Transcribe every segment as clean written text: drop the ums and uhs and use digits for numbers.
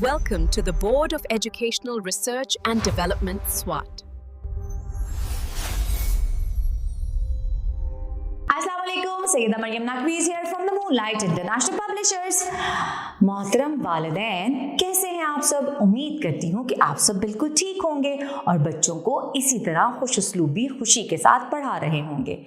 Welcome to the Board of Educational Research and Development, SWAT. Assalamualaikum, Sayyida Maryam Naqvi is here from the Moonlight International Publishers. मोहतरम वालिदैन, कैसे हैं आप सब? उम्मीद करती हूँ कि आप सब बिल्कुल ठीक होंगे और बच्चों को इसी तरह खुश उसलूबी खुशी के साथ पढ़ा रहे होंगे।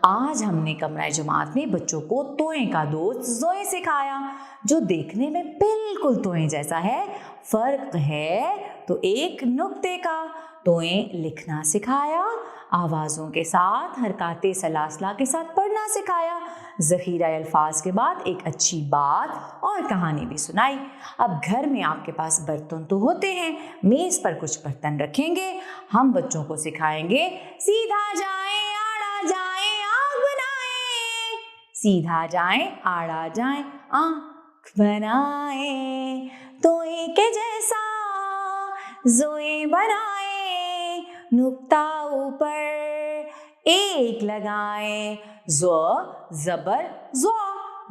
आज हमने कमरा जमात में बच्चों को तोए का दोस्त ज़ोए सिखाया, जो देखने में बिल्कुल तोए जैसा है। फ़र्क है तो एक नुक्ते का। तोए लिखना सिखाया, आवाज़ों के साथ हरकाते सलासला के साथ पढ़ना सिखाया, ज़ख़ीरा अल्फाज के बाद एक अच्छी बात और कहानी भी सुनाई। अब घर में आपके पास बर्तन तो होते हैं, मेज़ पर कुछ बर्तन रखेंगे। हम बच्चों को सिखाएंगे सीधा जाएं आड़ा जाएं आँख बनाएं, सीधा जाएं आड़ा जाएं आँख बनाएं, तोए के जैसा ज़ोए बनाएं, नुक्ता ऊपर एक लगाएं, ज़ो ज़बर ज़ो,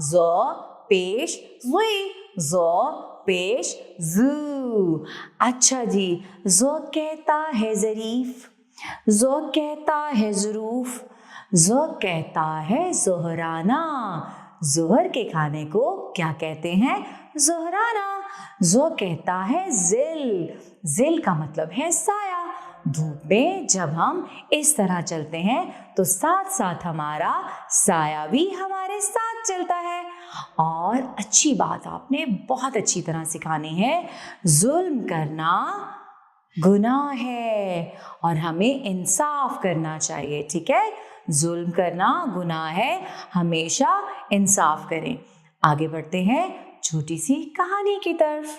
ज़ो पेश ज़ुई, ज़ो पेश ज़ू। अच्छा जी, ज़ो कहता है ज़रीफ़, ज़ो कहता है ज़रूफ़, ज़ो कहता है ज़ोहराना। ज़ोहर के खाने को क्या कहते हैं? ज़ोहराना। ज़ो कहता है ज़िल, ज़िल का मतलब है साया। धूप में जब हम इस तरह चलते हैं तो साथ साथ हमारा साया भी हमारे साथ चलता है। और अच्छी बात आपने बहुत अच्छी तरह सिखानी है, जुल्म करना गुनाह है और हमें इंसाफ करना चाहिए। ठीक है, जुल्म करना गुनाह है, हमेशा इंसाफ करें। आगे बढ़ते हैं छोटी सी कहानी की तरफ।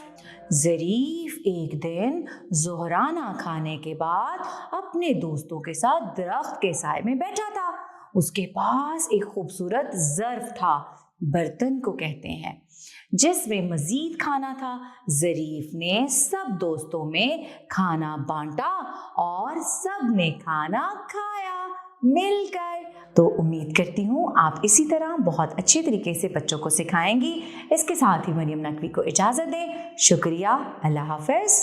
ज़रीफ एक दिन ज़ोहराना खाने के बाद अपने दोस्तों के साथ दरख्त के साए में बैठा था। उसके पास एक खूबसूरत ज़र्फ़ था, बर्तन को कहते हैं, जिसमें मज़ीद खाना था। ज़रीफ ने सब दोस्तों में खाना बांटा और सब ने खाना खाया मिलकर। तो उम्मीद करती हूँ आप इसी तरह बहुत अच्छे तरीके से बच्चों को सिखाएंगी। इसके साथ ही मरियम नकवी को इजाज़त दें। शुक्रिया, अल्लाह हाफ़िज़।